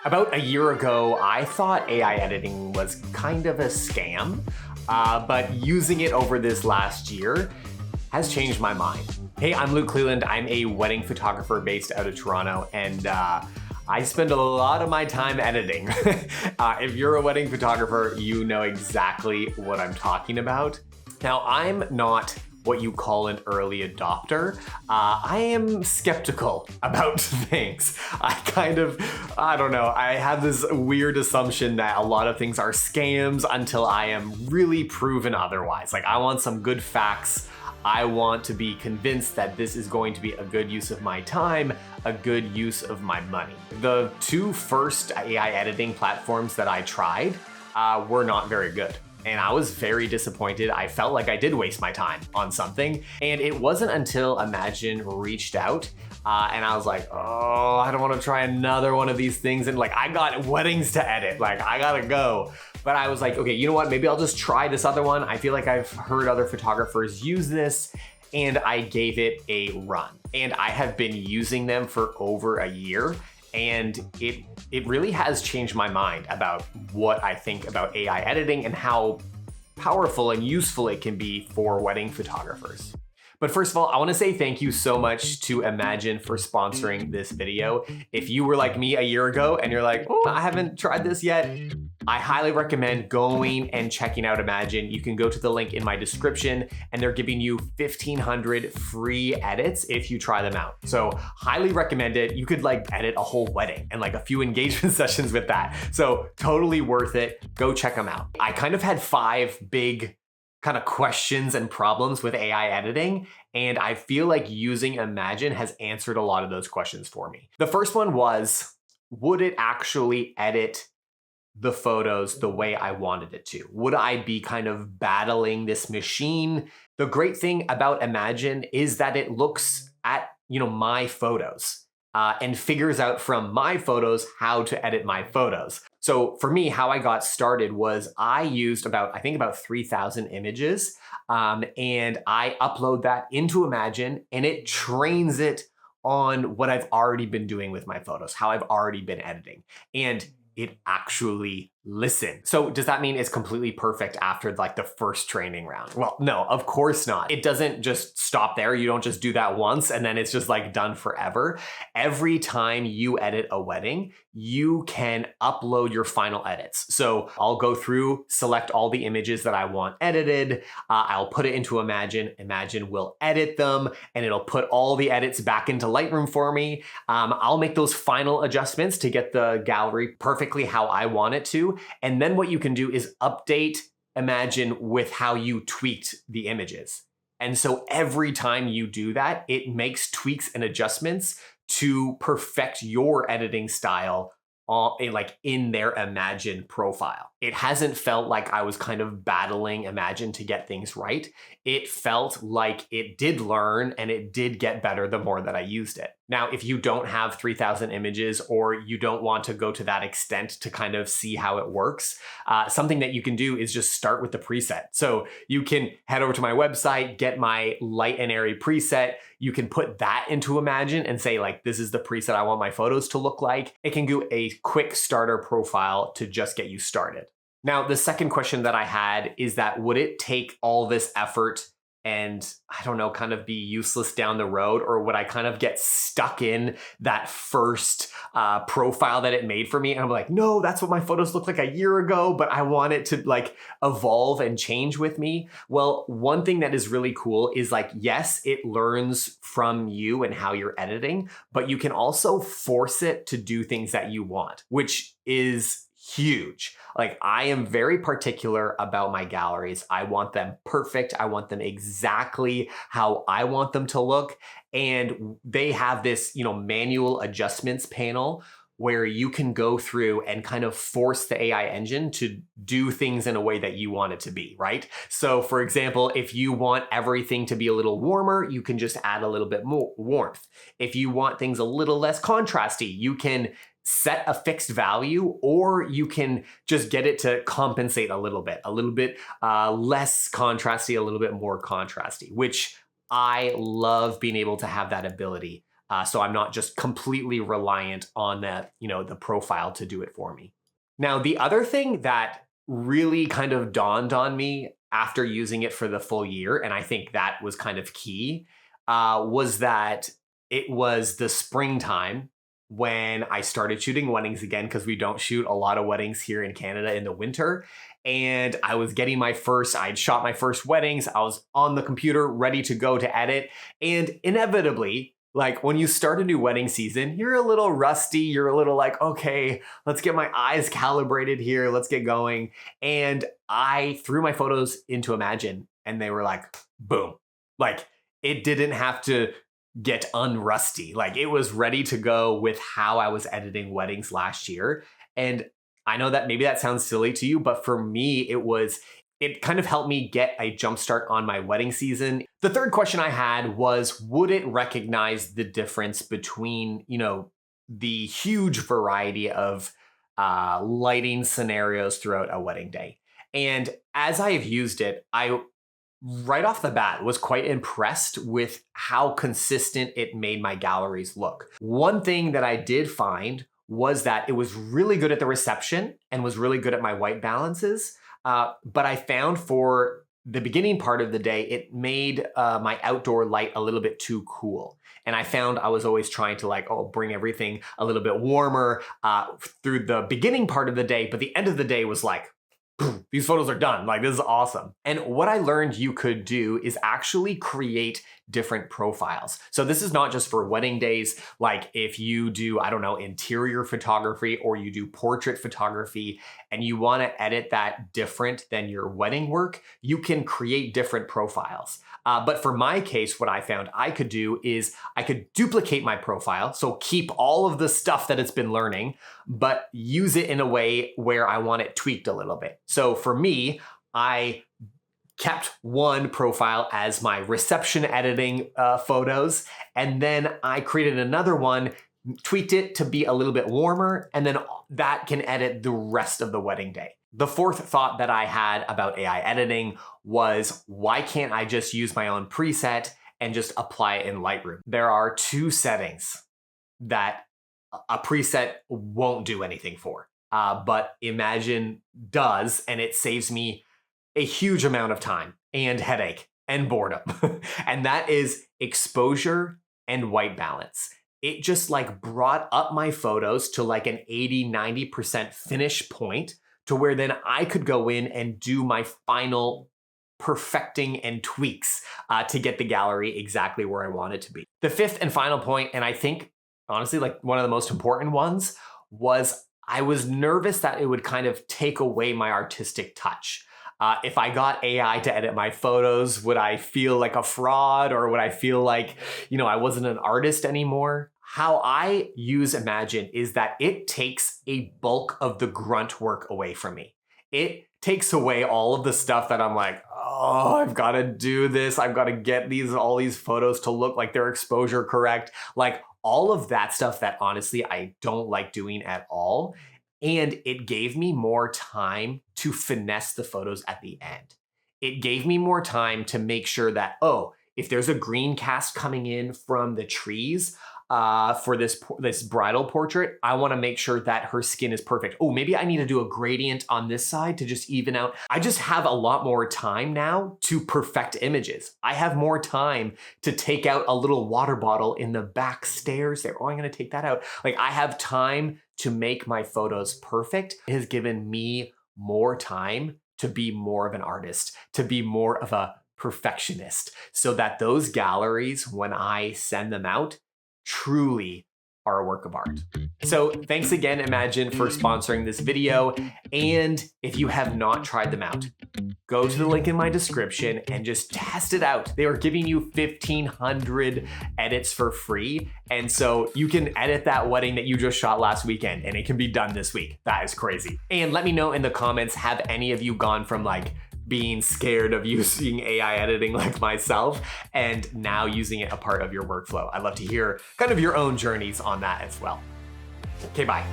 About a year ago, I thought AI editing was kind of a scam, but using it over this last year has changed my mind. Hey, I'm Luke Cleland. I'm a wedding photographer based out of Toronto, and I spend a lot of my time editing. If you're a wedding photographer, you know exactly what I'm talking about. Now, I'm not what you call an early adopter. I am skeptical about things. I don't know, I have this weird assumption that a lot of things are scams until I am really proven otherwise. Like, I want some good facts. I want to be convinced that this is going to be a good use of my time, a good use of my money. The two first AI editing platforms that I tried were not very good. And I was very disappointed. I felt like I did waste my time on something. And it wasn't until Imagine reached out and I was like, oh, I don't want to try another one of these things. And like, I got weddings to edit, like I gotta go. But I was like, okay, you know what? Maybe I'll just try this other one. I feel like I've heard other photographers use this, and I gave it a run. And I have been using them for over a year. And it really has changed my mind about what I think about AI editing and how powerful and useful it can be for wedding photographers. But first of all, I want to say thank you so much to Imagine for sponsoring this video. If you were like me a year ago and you're like, oh, I haven't tried this yet, I highly recommend going and checking out Imagine. You can go to the link in my description and they're giving you 1,500 free edits if you try them out. So highly recommend it. You could like edit a whole wedding and like a few engagement sessions with that. So totally worth it. Go check them out. I kind of had 5 big kind of questions and problems with AI editing, and I feel like using Imagine has answered a lot of those questions for me. The first one was, would it actually edit the photos the way I wanted it to? Would I be kind of battling this machine? The great thing about Imagine is that it looks at, my photos and figures out from my photos how to edit my photos. So for me, how I got started was I used about 3,000 images, and I upload that into Imagine, and it trains it on what I've already been doing with my photos, how I've already been editing. And it actually listened. So does that mean it's completely perfect after like the first training round? Well, no, of course not. It doesn't just stop there. You don't just do that once and then it's just like done forever. Every time you edit a wedding, you can upload your final edits. So I'll go through, select all the images that I want edited. I'll put it into Imagine. Imagine will edit them and it'll put all the edits back into Lightroom for me. I'll make those final adjustments to get the gallery perfectly how I want it to. And then what you can do is update Imagine with how you tweaked the images. And so every time you do that, it makes tweaks and adjustments to perfect your editing style in their Imagine profile. It hasn't felt like I was kind of battling Imagine to get things right. It felt like it did learn and it did get better the more that I used it. Now, if you don't have 3,000 images or you don't want to go to that extent to kind of see how it works, something that you can do is just start with the preset. So you can head over to my website, get my light and airy preset. You can put that into Imagine and say like, this is the preset I want my photos to look like. It can do a quick starter profile to just get you started. Now, the second question that I had is that would it take all this effort and I don't know, kind of be useless down the road, or would I kind of get stuck in that first profile that it made for me? And I'm like, no, that's what my photos looked like a year ago, but I want it to like evolve and change with me. Well, one thing that is really cool is like, yes, it learns from you and how you're editing, but you can also force it to do things that you want, which is huge. Like, I am very particular about my galleries. I want them perfect. I want them exactly how I want them to look. And they have this, manual adjustments panel where you can go through and kind of force the AI engine to do things in a way that you want it to be, right? So for example, if you want everything to be a little warmer, you can just add a little bit more warmth. If you want things a little less contrasty, you can set a fixed value, or you can just get it to compensate a little bit less contrasty, a little bit more contrasty, which I love being able to have that ability. So I'm not just completely reliant on the profile to do it for me. Now, the other thing that really kind of dawned on me after using it for the full year, and I think that was kind of key, was that it was the springtime when I started shooting weddings again, because we don't shoot a lot of weddings here in Canada in the winter. And I was getting I'd shot my first weddings. I was on the computer ready to go to edit. And inevitably, like when you start a new wedding season, you're a little rusty. You're a little like, okay, let's get my eyes calibrated here. Let's get going. And I threw my photos into Imagine and they were like, boom. Like it didn't have to get unrusty. Like it was ready to go with how I was editing weddings last year. And I know that maybe that sounds silly to you, but for me, it kind of helped me get a jump start on my wedding season. The third question I had was, would it recognize the difference between, the huge variety of lighting scenarios throughout a wedding day? And as I have used it, I right off the bat was quite impressed with how consistent it made my galleries look. One thing that I did find was that it was really good at the reception and was really good at my white balances. But I found for the beginning part of the day, it made my outdoor light a little bit too cool. And I found I was always trying to bring everything a little bit warmer through the beginning part of the day, but the end of the day was like, these photos are done. Like, this is awesome. And what I learned you could do is actually create different profiles. So this is not just for wedding days. Like if you do, I don't know, interior photography or you do portrait photography and you want to edit that different than your wedding work, you can create different profiles. But for my case, what I found I could do is I could duplicate my profile. So keep all of the stuff that it's been learning, but use it in a way where I want it tweaked a little bit. So for me, I kept one profile as my reception editing photos, and then I created another one, tweaked it to be a little bit warmer, and then that can edit the rest of the wedding day. The fourth thought that I had about AI editing was, why can't I just use my own preset and just apply it in Lightroom? There are two settings that a preset won't do anything for, but Imagine does, and it saves me a huge amount of time and headache and boredom. And that is exposure and white balance. It just brought up my photos to an 80-90% finish point, to where then I could go in and do my final perfecting and tweaks to get the gallery exactly where I want it to be. The fifth and final point, and I think honestly one of the most important ones, was I was nervous that it would kind of take away my artistic touch. If I got AI to edit my photos, would I feel like a fraud, or would I feel like, I wasn't an artist anymore? How I use Imagine is that it takes a bulk of the grunt work away from me. It takes away all of the stuff that I'm like, oh, I've got to do this. I've got to get all these photos to look like they're exposure correct. All of that stuff that honestly I don't like doing at all. And it gave me more time to finesse the photos at the end. It gave me more time to make sure that, if there's a green cast coming in from the trees, for this bridal portrait, I want to make sure that her skin is perfect. Oh, maybe I need to do a gradient on this side to just even out. I just have a lot more time now to perfect images. I have more time to take out a little water bottle in the back stairs there. Oh, I'm going to take that out. I have time to make my photos perfect. It has given me more time to be more of an artist, to be more of a perfectionist, so that those galleries, when I send them out, truly are a work of art. So thanks again, Imagine, for sponsoring this video. And if you have not tried them out, go to the link in my description and just test it out. They are giving you 1,500 edits for free. And so you can edit that wedding that you just shot last weekend, and it can be done this week. That is crazy. And let me know in the comments, have any of you gone from being scared of using AI editing like myself, and now using it a part of your workflow? I'd love to hear kind of your own journeys on that as well. Okay, bye.